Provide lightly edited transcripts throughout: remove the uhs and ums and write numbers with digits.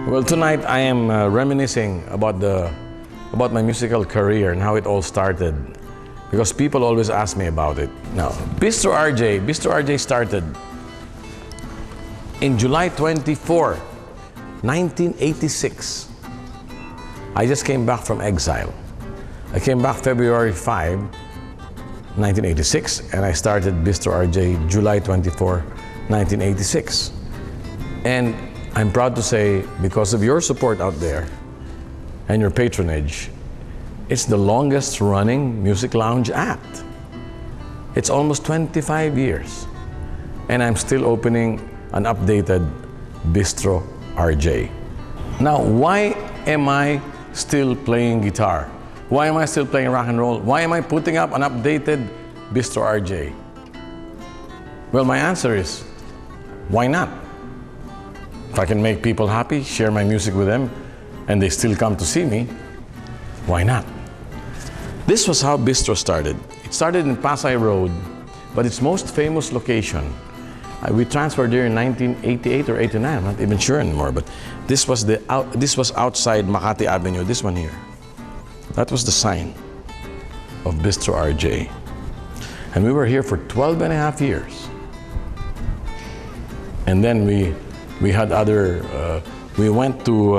Well, tonight I am reminiscing about my musical career and how it all started, because people always ask me about it. Now, Bistro RJ started in July 24, 1986. I just came back from exile. I came back February 5, 1986, and I started Bistro RJ July 24, 1986. And I'm proud to say, because of your support out there and your patronage, it's the longest running music lounge act. It's almost 25 years. And I'm still opening an updated Bistro RJ. Now, why am I still playing guitar? Why am I still playing rock and roll? Why am I putting up an updated Bistro RJ? Well, my answer is, why not? If I can make people happy, share my music with them, and they still come to see me, why not? This was how Bistro started. It started in Pasay Road, but its most famous location, we transferred there in 1988 or 89, I'm not even sure anymore, but this was outside Makati Avenue, this one here. That was the sign of Bistro RJ. And we were here for 12 and a half years. And then we had we went to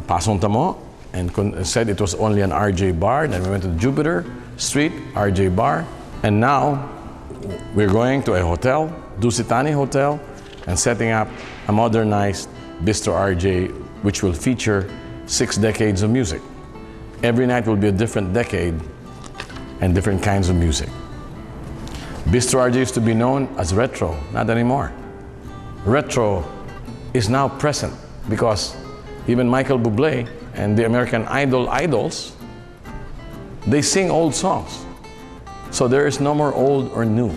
Pasong Tamo and said it was only an RJ bar. Then we went to Jupiter Street, RJ bar. And now we're going to a hotel, Dusitani Hotel, and setting up a modernized Bistro RJ, which will feature 6 decades of music. Every night will be a different decade and different kinds of music. Bistro RJ used to be known as retro, not anymore. Retro is now present because even Michael Bublé and the American Idol idols, they sing old songs. So there is no more old or new.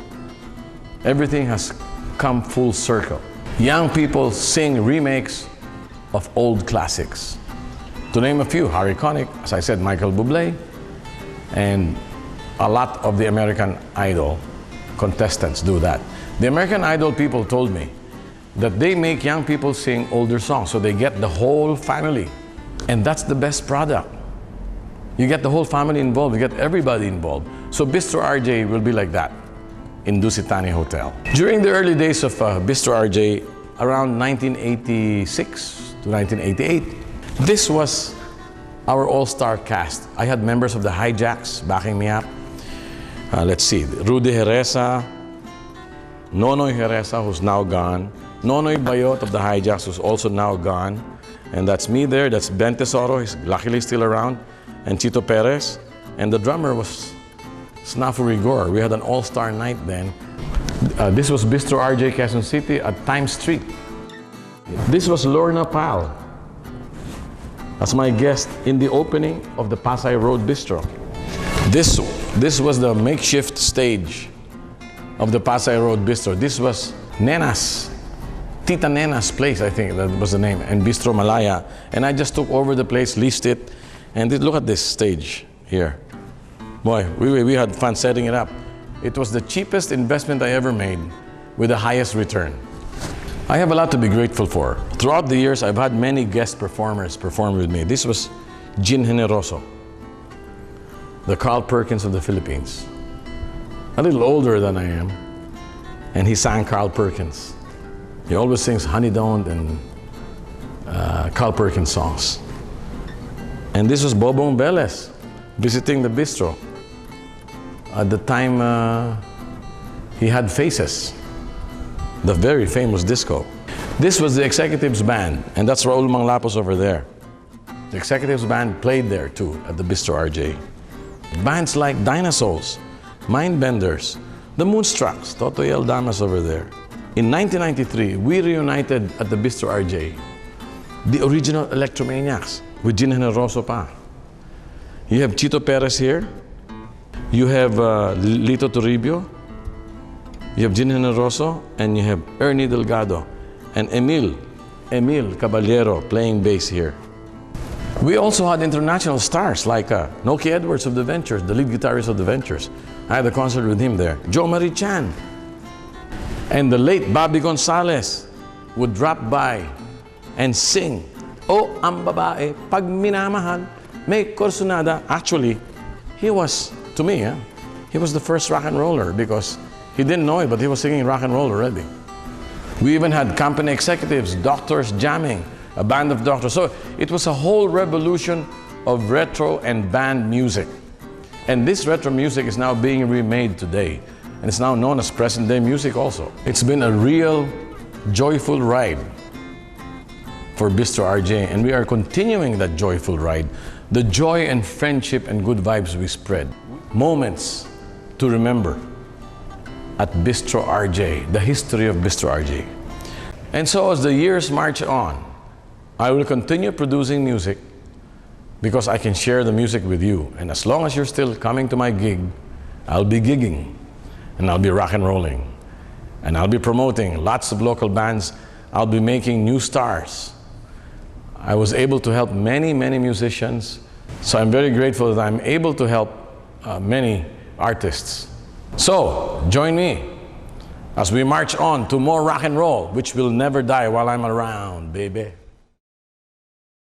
Everything has come full circle. Young people sing remakes of old classics. To name a few, Harry Connick, as I said, Michael Bublé, and a lot of the American Idol contestants do that. The American Idol people told me that they make young people sing older songs, so they get the whole family. And that's the best product. You get the whole family involved, you get everybody involved. So Bistro RJ will be like that in Dusitani Hotel. During the early days of Bistro RJ, around 1986 to 1988, this was our all-star cast. I had members of the Hijacks backing me up. Let's see, Rudy Jereza, Nonoy Jereza, who's now gone, Nonoy Bayot of the Hijacks, who's also now gone, and that's me there. That's Ben Tesoro, he's luckily still around, and Chito Perez, and the drummer was Snafu Rigor. We had an all-star night then. This was Bistro RJ Quezon City at Times Street. This was Lorna Pal as my guest in the opening of the Pasay Road Bistro. This was the makeshift stage of the Pasay Road Bistro. This was Nena's, Tita Nena's place, I think that was the name, and Bistro Malaya. And I just took over the place, leased it, and look at this stage here. Boy, we had fun setting it up. It was the cheapest investment I ever made with the highest return. I have a lot to be grateful for. Throughout the years, I've had many guest performers perform with me. This was Gin Generoso, the Carl Perkins of the Philippines. A little older than I am, and he sang Carl Perkins. He always sings Honey Don't and Carl Perkins songs. And this was Bobong Beles visiting the bistro. At the time, he had Faces, the very famous disco. This was the Executives Band, and that's Raul Manglapos over there. The Executives Band played there too at the Bistro RJ. Bands like Dinosaurs, Mindbenders, the Moonstrucks, Totoy Aldamas over there. In 1993, we reunited at the Bistro RJ, the original Electromaniacs, with Gin Generoso pa. You have Chito Perez here, you have Lito Toribio, you have Gin Generoso, and you have Ernie Delgado, and Emil Caballero playing bass here. We also had international stars like Noki Edwards of The Ventures, the lead guitarist of The Ventures. I had a concert with him there. Joe Marie Chan. And the late Bobby Gonzalez would drop by and sing, "Oh, ang babae, pag minamahal, may kursunada." Actually, he was, to me, he was the first rock and roller because he didn't know it, but he was singing rock and roll already. We even had company executives, doctors jamming, a band of doctors. So it was a whole revolution of retro and band music. And this retro music is now being remade today. And it's now known as present day music also. It's been a real joyful ride for Bistro RJ, and we are continuing that joyful ride. The joy and friendship and good vibes we spread. Moments to remember at Bistro RJ, the history of Bistro RJ. And so as the years march on, I will continue producing music because I can share the music with you. And as long as you're still coming to my gig, I'll be gigging and I'll be rock and rolling. And I'll be promoting lots of local bands. I'll be making new stars. I was able to help many, many musicians. So I'm very grateful that I'm able to help many artists. So join me as we march on to more rock and roll, which will never die while I'm around, baby.